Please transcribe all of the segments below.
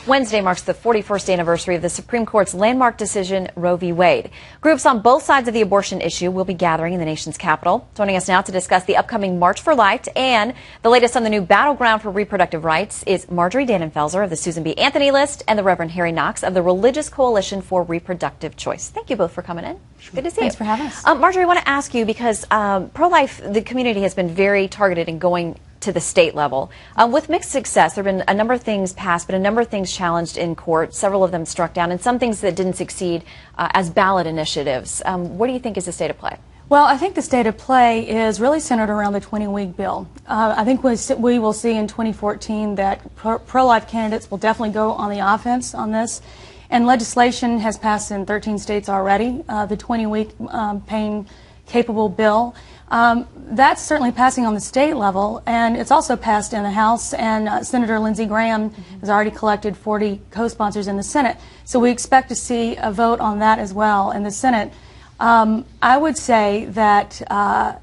Wednesday marks the 41st anniversary of the Supreme Court's landmark decision, Roe v. Wade. Groups on both sides of the abortion issue will be gathering in the nation's capital. Joining us now to discuss the upcoming March for Life and the latest on the new battleground for reproductive rights is Marjorie Dannenfelser of the Susan B. Anthony List and the Reverend Harry Knox of the Religious Coalition for Reproductive Choice. Thank you both for coming in. Good to see you. Thanks for having us. Marjorie, I want to ask you because pro-life, the community has been very targeted in going to the state level. With mixed success, there have been a number of things passed, but a number of things challenged in court, several of them struck down, and some things that didn't succeed as ballot initiatives. What do you think is the state of play? Well, I think the state of play is really centered around the 20-week bill. I think we will see in 2014 that pro-life candidates will definitely go on the offense on this. And legislation has passed in 13 states already, the 20-week pain-capable bill. That's certainly passing on the state level, and it's also passed in the House, and Senator Lindsey Graham has already collected 40 co-sponsors in the Senate. So we expect to see a vote on that as well in the Senate. I would say that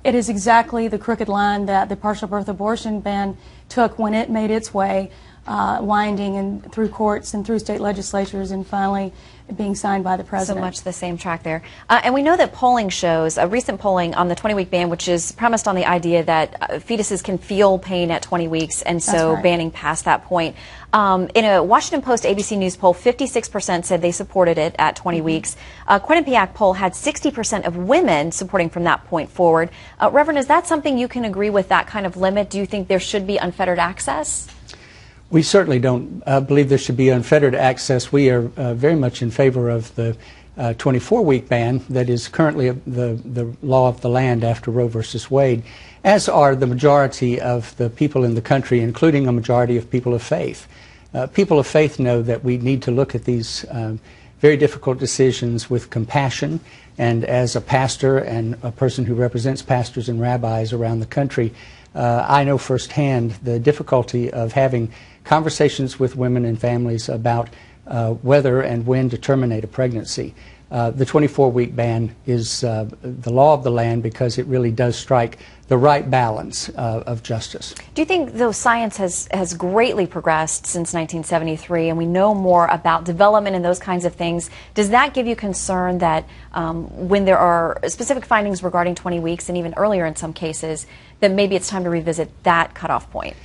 it is exactly the crooked line that the partial birth abortion ban took when it made its way winding and through courts and through state legislatures and finally being signed by the president. So much the same track there. And we know that polling shows, recent polling on the 20-week ban, which is premised on the idea that fetuses can feel pain at 20 weeks, and so banning past that point. In a Washington Post ABC News poll, 56% said they supported it at 20 weeks. Quinnipiac poll had 60% of women supporting from that point forward. Reverend, is that something you can agree with, that kind of limit? Do you think there should be unfettered access? We certainly don't believe there should be unfettered access. We are very much in favor of the 24-week ban that is currently the law of the land after Roe versus Wade, as are the majority of the people in the country, including a majority of people of faith. People of faith know that we need to look at these very difficult decisions with compassion, and as a pastor and a person who represents pastors and rabbis around the country, I know firsthand the difficulty of having conversations with women and families about whether and when to terminate a pregnancy. The 24-week ban is the law of the land because it really does strike the right balance of justice. Do you think, though, science has greatly progressed since 1973 and we know more about development and those kinds of things, does that give you concern that when there are specific findings regarding 20 weeks and even earlier in some cases, that maybe it's time to revisit that cutoff point?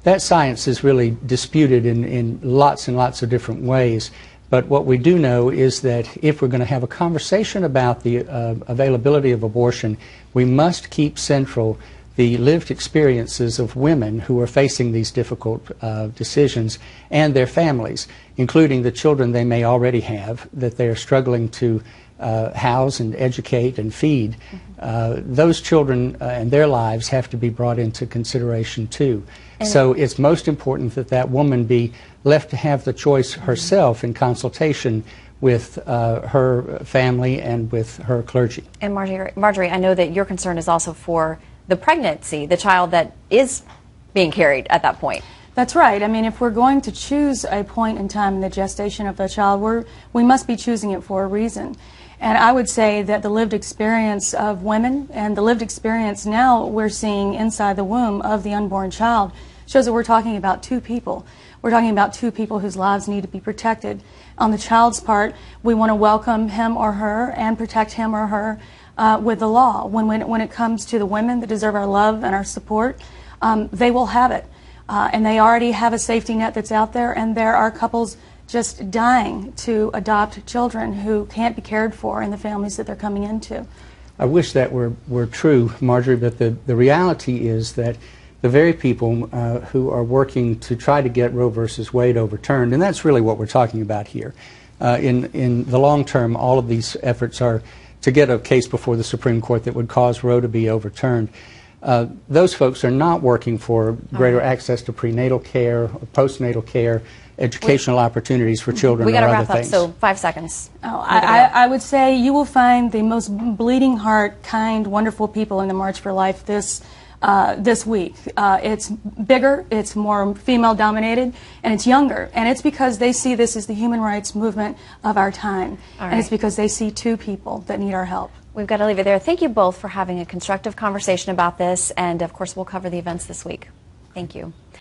That science is really disputed in lots and lots of different ways. But what we do know is that if we're going to have a conversation about the availability of abortion, we must keep central the lived experiences of women who are facing these difficult decisions and their families, including the children they may already have that they are struggling to house and educate and feed. Those children and their lives have to be brought into consideration too. So it's most important that that woman be left to have the choice herself in consultation with her family and with her clergy. And Marjorie, I know that your concern is also for the pregnancy, the child that is being carried at that point. That's right. I mean, if we're going to choose a point in time in the gestation of the child, we must be choosing it for a reason. And I would say that the lived experience of women and the lived experience now we're seeing inside the womb of the unborn child shows that we're talking about two people. We're talking about two people whose lives need to be protected. On the child's part, we want to welcome him or her and protect him or her with the law. When it comes to the women that deserve our love and our support, they will have it. And they already have a safety net that's out there, and there are couples just dying to adopt children who can't be cared for in the families that they're coming into. I wish that were true, Marjorie, but the reality is that the very people who are working to try to get Roe versus Wade overturned, and that's really what we're talking about here. In the long term, all of these efforts are to get a case before the Supreme Court that would cause Roe to be overturned. Those folks are not working for greater access to prenatal care or postnatal care, educational opportunities for children, we got to or wrap other up, things. so 5 seconds. I would say you will find the most bleeding heart, kind, wonderful people in the March for Life this week. It's bigger, it's more female-dominated, and it's younger. And it's because they see this as the human rights movement of our time. And it's because they see two people that need our help. We've got to leave it there. Thank you both for having a constructive conversation about this, and of course we'll cover the events this week. Thank you.